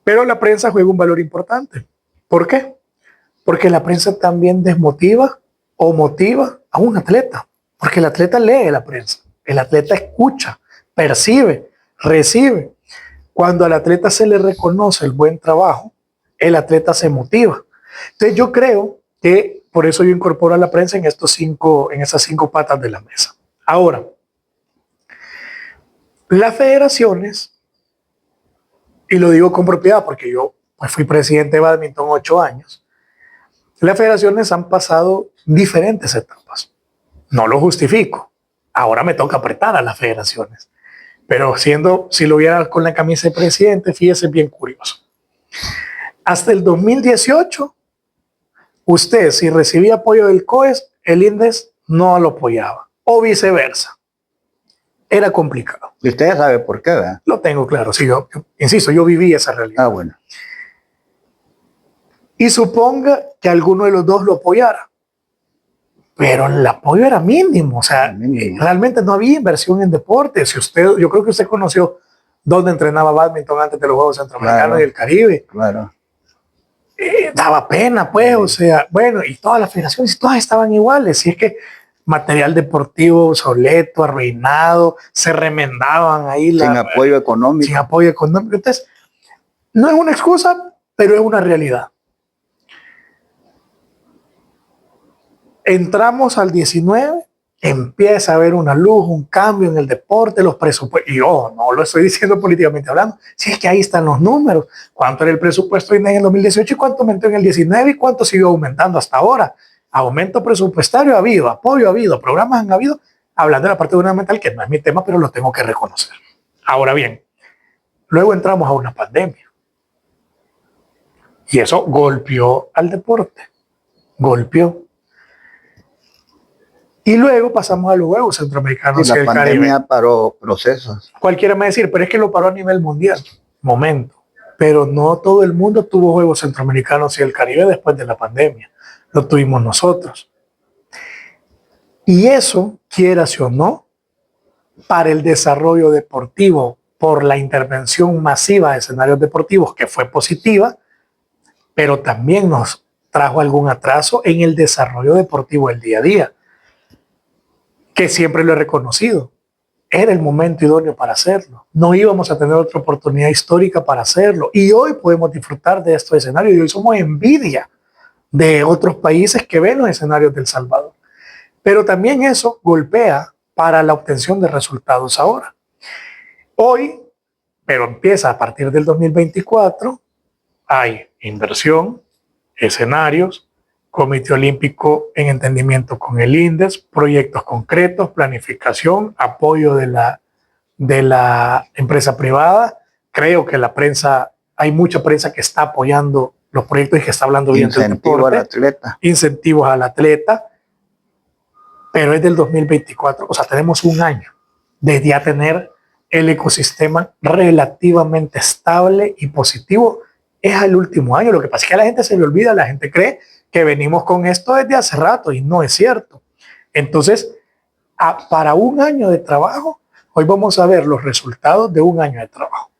Pero la prensa juega un valor importante. ¿Por qué? Porque la prensa también desmotiva o motiva a un atleta. Porque el atleta lee la prensa, el atleta escucha, percibe, recibe. Cuando al atleta se le reconoce el buen trabajo, el atleta se motiva. Entonces yo creo que por eso yo incorporo a la prensa en esas 5 patas de la mesa. Ahora, las federaciones, y lo digo con propiedad porque yo fui presidente de bádminton 8 años, las federaciones han pasado diferentes etapas. No lo justifico. Ahora me toca apretar a las federaciones. Pero si lo viera con la camisa de presidente, fíjese, bien curioso. Hasta el 2018, usted, si recibía apoyo del COES, el INDES no lo apoyaba. O viceversa. Era complicado.
Y usted ya sabe por qué, ¿verdad?
Lo tengo claro. Sí, yo insisto, yo viví esa realidad.
Ah, bueno.
Y suponga que alguno de los dos lo apoyara. Pero el apoyo era mínimo. O sea, realmente no había inversión en deporte. Yo creo que usted conoció dónde entrenaba bádminton antes de los Juegos Centroamericanos y el Caribe.
Claro.
Daba pena, pues, o sea, bueno, y todas las federaciones, todas estaban iguales. Y es que material deportivo obsoleto, arruinado, se remendaban ahí.
Sin apoyo económico.
Sin apoyo económico. Entonces, no es una excusa, pero es una realidad. Entramos al 19, empieza a haber una luz, un cambio en el deporte, los presupuestos. Y yo no lo estoy diciendo políticamente hablando, si es que ahí están los números. ¿Cuánto era el presupuesto en el 2018 y cuánto aumentó en el 19 y cuánto siguió aumentando hasta ahora? Aumento presupuestario ha habido, apoyo ha habido, programas han habido, hablando de la parte gubernamental, que no es mi tema, pero lo tengo que reconocer. Ahora bien, luego entramos a una pandemia. Y eso golpeó al deporte. Golpeó. Y luego pasamos a los Juegos Centroamericanos.
Sí, la pandemia paró procesos.
Cualquiera me va a decir, pero es que lo paró a nivel mundial. Momento. Pero no todo el mundo tuvo Juegos Centroamericanos y el Caribe después de la pandemia. Lo tuvimos nosotros. Y eso, quieras o no, para el desarrollo deportivo, por la intervención masiva de escenarios deportivos, que fue positiva, pero también nos trajo algún atraso en el desarrollo deportivo del día a día. que siempre lo he reconocido. Era el momento idóneo para hacerlo. No íbamos a tener otra oportunidad histórica para hacerlo. Y hoy podemos disfrutar de estos escenarios. Y hoy somos envidia de otros países que ven los escenarios del Salvador. Pero también eso golpea para la obtención de resultados ahora. Hoy, pero empieza a partir del 2024, hay inversión, escenarios, Comité Olímpico en entendimiento con el INDES, proyectos concretos, planificación, apoyo de la empresa privada. Creo que la prensa, hay mucha prensa que está apoyando los proyectos y que está hablando bien del deporte.
Al atleta.
Incentivos al atleta, pero es del 2024, o sea, tenemos un año de ya tener el ecosistema relativamente estable y positivo. Es el último año. Lo que pasa es que a la gente se le olvida, la gente cree que venimos con esto desde hace rato y no es cierto. Entonces, para un año de trabajo, hoy vamos a ver los resultados de un año de trabajo.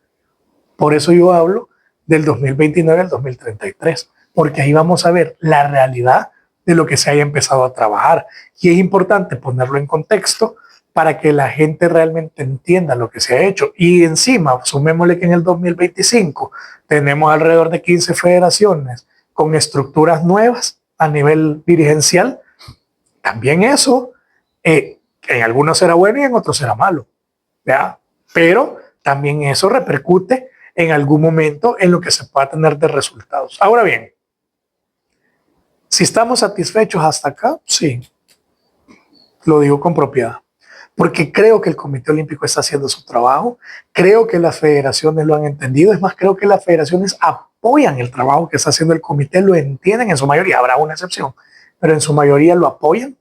Por eso yo hablo del 2029 al 2033, porque ahí vamos a ver la realidad de lo que se haya empezado a trabajar. Y es importante ponerlo en contexto para que la gente realmente entienda lo que se ha hecho. Y encima, sumémosle que en el 2025 tenemos alrededor de 15 federaciones con estructuras nuevas a nivel dirigencial. También eso, en algunos será bueno y en otros será malo, ¿ya? Pero también eso repercute en algún momento en lo que se pueda tener de resultados. Ahora bien, si estamos satisfechos hasta acá, sí, lo digo con propiedad, porque creo que el Comité Olímpico está haciendo su trabajo, creo que las federaciones lo han entendido, es más, creo que las federaciones apoyan el trabajo que está haciendo el comité, lo entienden en su mayoría, habrá una excepción, pero en su mayoría lo apoyan,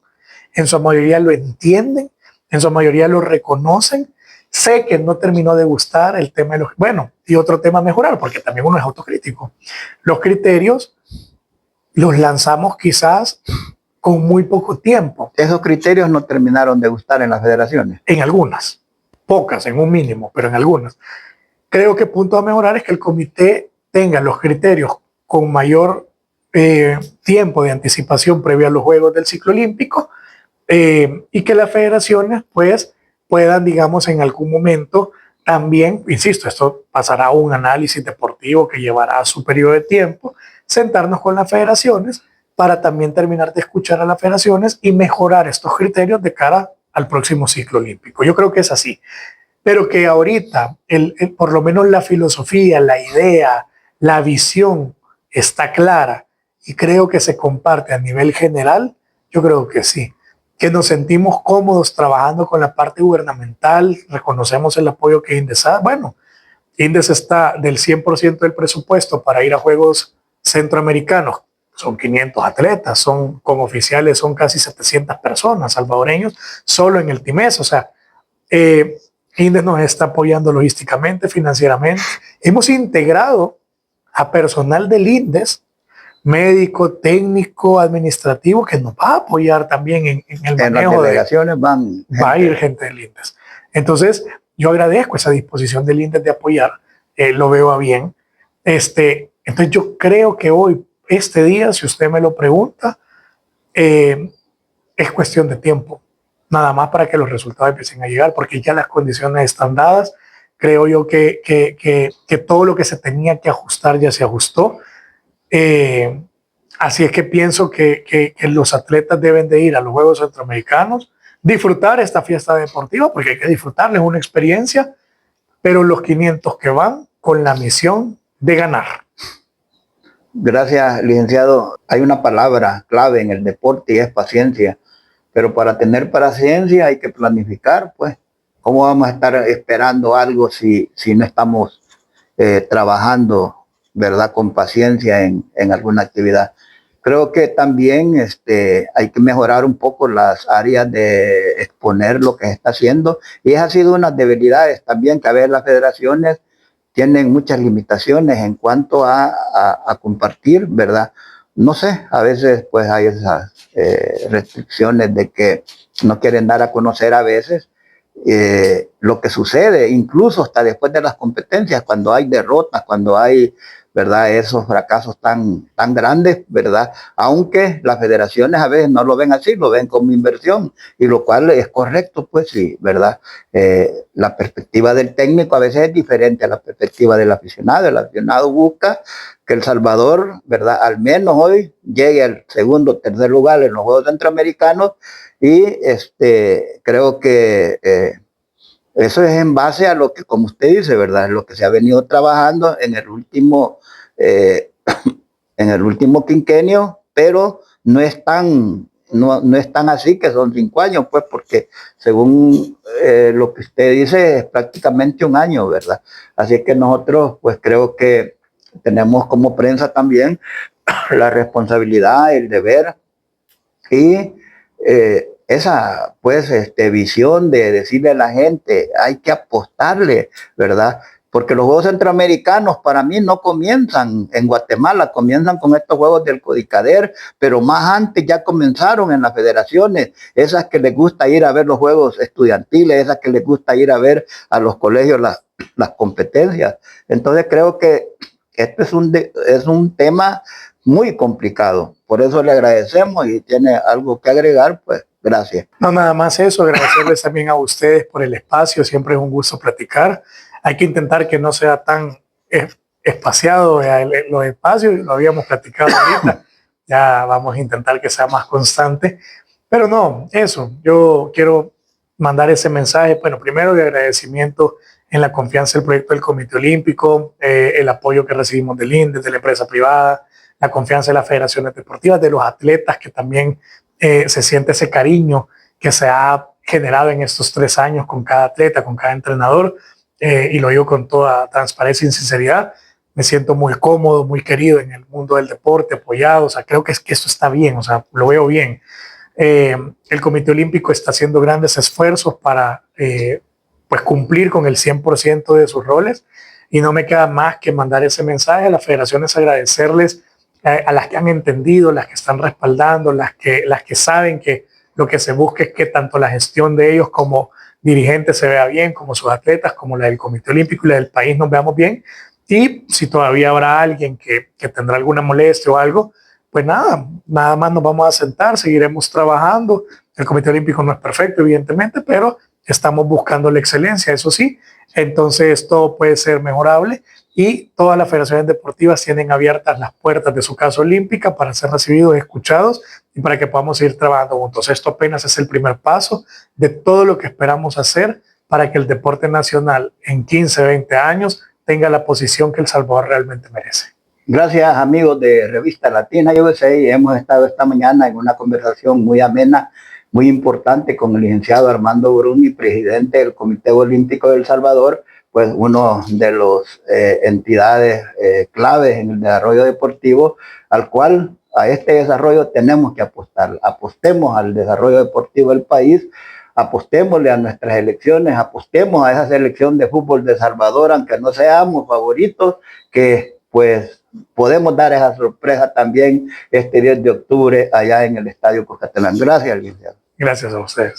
en su mayoría lo entienden, en su mayoría lo reconocen. Sé que no terminó de gustar el tema de los... Bueno, y otro tema a mejorar, porque también uno es autocrítico. Los criterios los lanzamos quizás con muy poco tiempo.
Esos criterios no terminaron de gustar en las federaciones.
En algunas, pocas, en un mínimo, pero en algunas. Creo que punto a mejorar es que el comité tenga los criterios con mayor tiempo de anticipación previo a los Juegos del Ciclo Olímpico y que las federaciones pues puedan, digamos, en algún momento también, insisto, esto pasará a un análisis deportivo que llevará su periodo de tiempo, sentarnos con las federaciones para también terminar de escuchar a las federaciones y mejorar estos criterios de cara al próximo ciclo olímpico. Yo creo que es así, pero que ahorita por lo menos la filosofía, la idea, la visión está clara y creo que se comparte a nivel general, yo creo que sí, que nos sentimos cómodos trabajando con la parte gubernamental, reconocemos el apoyo que INDES da. Bueno, INDES está del 100% del presupuesto para ir a Juegos Centroamericanos, son 500 atletas, son como oficiales, son casi 700 personas salvadoreños, solo en el TIMES, o sea, INDES nos está apoyando logísticamente, financieramente. Hemos integrado a personal del INDES, médico, técnico, administrativo, que nos va a apoyar también en el manejo.
En las delegaciones
va a ir gente del INDES. Entonces, yo agradezco esa disposición del INDES de apoyar, lo veo a bien. Entonces, yo creo que hoy, este día, si usted me lo pregunta, es cuestión de tiempo, nada más para que los resultados empiecen a llegar, porque ya las condiciones están dadas. Creo yo que todo lo que se tenía que ajustar ya se ajustó. Así es que pienso que los atletas deben de ir a los Juegos Centroamericanos, disfrutar esta fiesta deportiva, porque hay que disfrutarles una experiencia, pero los 500 que van con la misión de ganar.
Gracias, licenciado. Hay una palabra clave en el deporte y es paciencia, pero para tener paciencia hay que planificar, pues. ¿Cómo vamos a estar esperando algo si no estamos trabajando, verdad, con paciencia en alguna actividad? Creo que también hay que mejorar un poco las áreas de exponer lo que se está haciendo, y esa ha sido una debilidades también, que a veces las federaciones tienen muchas limitaciones en cuanto a compartir, ¿verdad? No sé, a veces pues hay esas restricciones de que no quieren dar a conocer a veces lo que sucede, incluso hasta después de las competencias, cuando hay derrotas, cuando hay ¿verdad? Esos fracasos tan grandes, ¿verdad? Aunque las federaciones a veces no lo ven así, lo ven como inversión, y lo cual es correcto, pues sí, ¿verdad? La perspectiva del técnico a veces es diferente a la perspectiva del aficionado. El aficionado busca que El Salvador, ¿verdad? Al menos hoy llegue al segundo o tercer lugar en los Juegos Centroamericanos, y creo que eso es en base a lo que, como usted dice, ¿verdad? Lo que se ha venido trabajando eh, en el último quinquenio, pero no es tan así, que son 5 años, pues, porque según lo que usted dice, es prácticamente un año, ¿verdad? Así que nosotros, pues, creo que tenemos como prensa también la responsabilidad, el deber y esa pues visión de decirle a la gente, hay que apostarle, ¿verdad? Porque los Juegos Centroamericanos para mí no comienzan en Guatemala, comienzan con estos Juegos del Codicader, pero más antes ya comenzaron en las federaciones, esas que les gusta ir a ver los Juegos estudiantiles, esas que les gusta ir a ver a los colegios las competencias. Entonces creo que este es un tema muy complicado. Por eso le agradecemos, y tiene algo que agregar, pues gracias.
No, nada más eso, agradecerles también a ustedes por el espacio, siempre es un gusto platicar. Hay que intentar que no sea tan espaciado los espacios, lo habíamos platicado ahorita, ya vamos a intentar que sea más constante, pero no, eso, yo quiero mandar ese mensaje, bueno, primero de agradecimiento en la confianza del proyecto del Comité Olímpico, el apoyo que recibimos del INDE, de la empresa privada, la confianza de las federaciones deportivas, de los atletas que también se siente ese cariño que se ha generado en estos 3 años con cada atleta, con cada entrenador, y lo digo con toda transparencia y sinceridad. Me siento muy cómodo, muy querido en el mundo del deporte, apoyado, o sea, creo que esto está bien, o sea, lo veo bien. El Comité Olímpico está haciendo grandes esfuerzos para pues cumplir con el 100% de sus roles, y no me queda más que mandar ese mensaje a las federaciones, agradecerles a las que han entendido, las que están respaldando, las que saben que lo que se busca es que tanto la gestión de ellos como dirigentes se vea bien, como sus atletas, como la del Comité Olímpico y la del país nos veamos bien. Y si todavía habrá alguien que tendrá alguna molestia o algo, pues nada más nos vamos a sentar, seguiremos trabajando. El Comité Olímpico no es perfecto, evidentemente, pero estamos buscando la excelencia, eso sí. Entonces todo puede ser mejorable, y todas las federaciones deportivas tienen abiertas las puertas de su casa olímpica para ser recibidos y escuchados, y para que podamos seguir trabajando juntos. Esto apenas es el primer paso de todo lo que esperamos hacer para que el deporte nacional en 15, 20 años tenga la posición que El Salvador realmente merece.
Gracias, amigos de Revista Latina USA. Hemos estado esta mañana en una conversación muy amena, muy importante, con el licenciado Armando Bruni, presidente del Comité Olímpico de El Salvador, pues uno de las entidades claves en el desarrollo deportivo, al cual a este desarrollo tenemos que apostar. Apostemos al desarrollo deportivo del país, apostémosle a nuestras elecciones, apostemos a esa selección de fútbol de Salvador, aunque no seamos favoritos, que pues podemos dar esa sorpresa también este 10 de octubre allá en el Estadio Cuscatlán. Gracias, licenciado.
Gracias a ustedes.